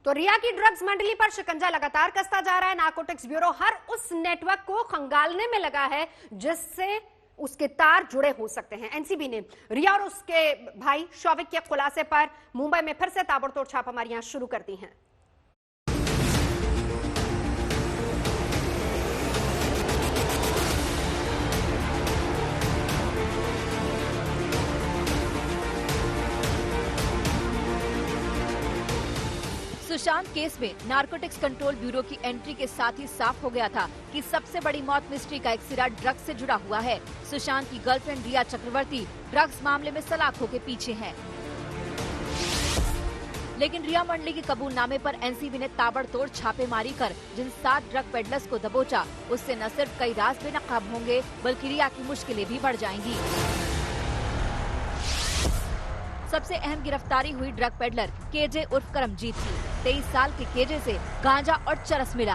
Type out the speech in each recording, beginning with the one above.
तो रिया की ड्रग्स मंडली पर शिकंजा लगातार कसता जा रहा है। नारकोटिक्स ब्यूरो हर उस नेटवर्क को खंगालने में लगा है जिससे उसके तार जुड़े हो सकते हैं। एनसीबी ने रिया और उसके भाई शौविक के खुलासे पर मुंबई में फिर से ताबड़तोड़ छापामारियां शुरू कर दी हैं। सुशांत केस में नारकोटिक्स कंट्रोल ब्यूरो की एंट्री के साथ ही साफ हो गया था कि सबसे बड़ी मौत मिस्ट्री का एक सिरा ड्रग्स से जुड़ा हुआ है। सुशांत की गर्लफ्रेंड रिया चक्रवर्ती ड्रग्स मामले में सलाखों के पीछे है। लेकिन रिया मंडली के कबूलनामे पर एनसीबी ने ताबड़तोड़ छापेमारी कर जिन 7 ड्रग पेडलर्स को दबोचा, उससे न सिर्फ कई राज बेनकाब होंगे बल्कि रिया की मुश्किलें भी बढ़ जाएंगी। सबसे अहम गिरफ्तारी हुई ड्रग पेडलर केजे उर्फ करमजीत की। 23 साल के केजे से गांजा और चरस मिला।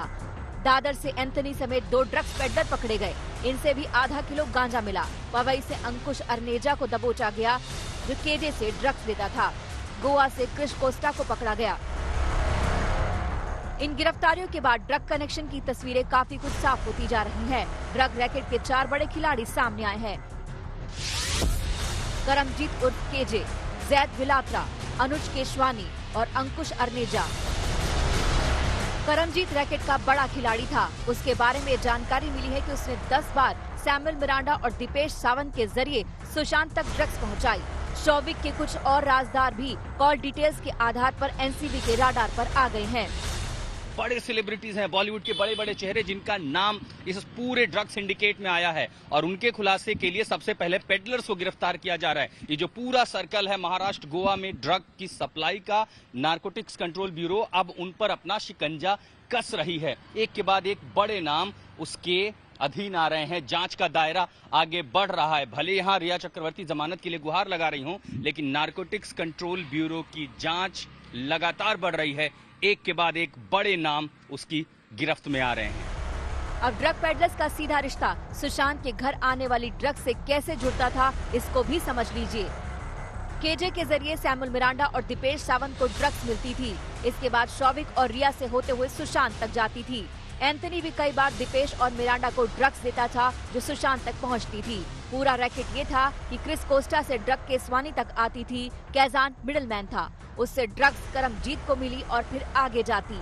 दादर से एंथनी समेत 2 ड्रग्स पेडलर पकड़े गए। इनसे भी आधा किलो गांजा मिला। पवई से अंकुश अरनेजा को दबोचा गया जो केजे से ड्रग्स लेता था। गोवा से क्रिश कोस्टा को पकड़ा गया। इन गिरफ्तारियों के बाद ड्रग कनेक्शन की तस्वीरें काफी कुछ साफ होती जा रही हैं। ड्रग रैकेट के 4 बड़े खिलाड़ी सामने आए हैं। करमजीत उर्फ केजे, जैद विलात्रा, अनुज केशवानी और अंकुश अरनेजा। करमजीत रैकेट का बड़ा खिलाड़ी था। उसके बारे में जानकारी मिली है कि उसने 10 बार सैमुअल मिरांडा और दीपेश सावंत के जरिए सुशांत तक ड्रग्स पहुंचाई। शौविक के कुछ और राजदार भी कॉल डिटेल्स के आधार पर एनसीबी के राडार पर आ गए हैं। बड़े सेलिब्रिटीज हैं, बॉलीवुड के बड़े बड़े चेहरे जिनका नाम इस पूरे ड्रग सिंडिकेट में आया है और उनके खुलासे के लिए सबसे पहले पेडलर्स को गिरफ्तार किया जा रहा है। ये जो पूरा सर्कल है महाराष्ट्र गोवा में ड्रग की सप्लाई का, नारकोटिक्स कंट्रोल ब्यूरो अब उन पर अपना शिकंजा कस रही है। एक के बाद एक बड़े नाम उसके अधीन आ रहे हैं। जांच का दायरा आगे बढ़ रहा है। भले यहाँ रिया चक्रवर्ती जमानत के लिए गुहार लगा रही हों, लेकिन नारकोटिक्स कंट्रोल ब्यूरो की जांच लगातार बढ़ रही है। एक के बाद एक बड़े नाम उसकी गिरफ्त में आ रहे हैं। अब ड्रग पेडलर्स का सीधा रिश्ता सुशांत के घर आने वाली ड्रग्स से कैसे जुड़ता था, इसको भी समझ लीजिए। केजे के जरिए सैमुअल मिरांडा और दीपेश सावंत को ड्रग्स मिलती थी। इसके बाद शौविक और रिया से होते हुए सुशांत तक जाती थी। एंथनी भी कई बार दीपेश और मिरांडा को ड्रग्स देता था जो सुशांत तक पहुंचती थी। पूरा रैकेट ये था कि क्रिस कोस्टा से ड्रग केसवानी तक आती थी। कैजान मिडलमैन था। उससे ड्रग्स करमजीत को मिली और फिर आगे जाती।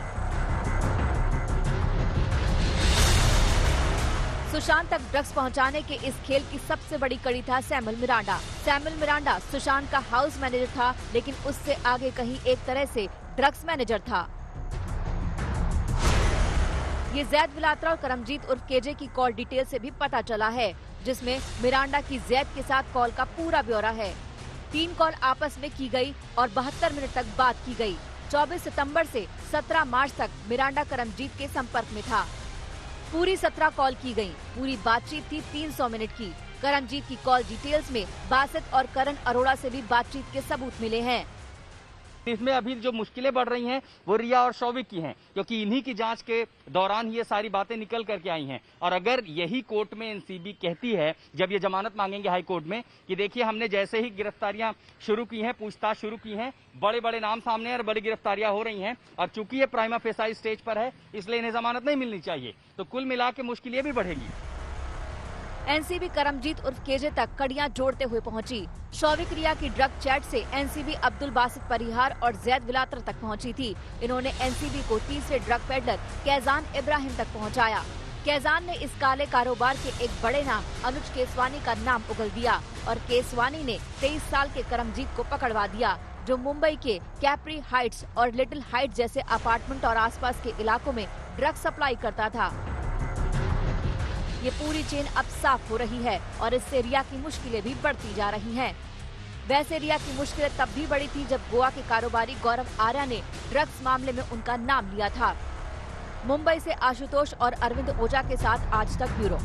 सुशांत तक ड्रग्स पहुंचाने के इस खेल की सबसे बड़ी कड़ी था Samuel Miranda. Samuel Miranda Sushant का हाउस मैनेजर था, लेकिन उससे आगे कहीं एक तरह से ड्रग्स मैनेजर था। ये जैद विलात्रा और करमजीत उर्फ केजे की कॉल डिटेल से भी पता चला है, जिसमें मिरांडा की जैद के साथ कॉल का पूरा ब्यौरा है। 3 कॉल आपस में की गई और 72 मिनट तक बात की गई। 24 सितंबर से 17 मार्च तक मिरांडा करमजीत के संपर्क में था। पूरी 17 कॉल की गई। पूरी बातचीत थी 300 मिनट की। करमजीत की कॉल डिटेल्स में बासित और करण अरोड़ा से भी बातचीत के सबूत मिले हैं। इसमें अभी जो मुश्किलें बढ़ रही हैं वो रिया और शौविक की हैं, क्योंकि इन्हीं की जांच के दौरान ये सारी बातें निकल करके आई हैं। और अगर यही कोर्ट में एनसीबी कहती है, जब ये जमानत मांगेंगे हाई कोर्ट में, कि देखिए हमने जैसे ही गिरफ्तारियां शुरू की हैं, पूछताछ शुरू की हैं, बड़े बड़े नाम सामने और बड़ी गिरफ्तारियां हो रही हैं, और चूंकि ये प्राइमा फेसाई स्टेज पर है इसलिए इन्हें जमानत नहीं मिलनी चाहिए, तो कुल मिला के मुश्किल ये भी बढ़ेगी। एनसीबी करमजीत उर्फ केजे तक कड़ियां जोड़ते हुए पहुंची। शौविक रिया की ड्रग चैट से एनसीबी अब्दुल बासित परिहार और जैद विलात्रा तक पहुंची थी। इन्होंने एनसीबी को तीसरे ड्रग पेडलर कैजान इब्राहिम तक पहुंचाया। कैजान ने इस काले कारोबार के एक बड़े नाम अनुज केसवानी का नाम उगल दिया और केसवानी ने 23 साल के करमजीत को पकड़वा दिया, जो मुंबई के कैप्री हाइट्स और लिटिल हाइट जैसे अपार्टमेंट और आसपास के इलाकों में ड्रग सप्लाई करता था। ये पूरी चेन अब साफ हो रही है और इससे रिया की मुश्किलें भी बढ़ती जा रही हैं। वैसे रिया की मुश्किलें तब भी बड़ी थी जब गोवा के कारोबारी गौरव आर्या ने ड्रग्स मामले में उनका नाम लिया था। मुंबई से आशुतोष और अरविंद ओझा के साथ आज तक ब्यूरो।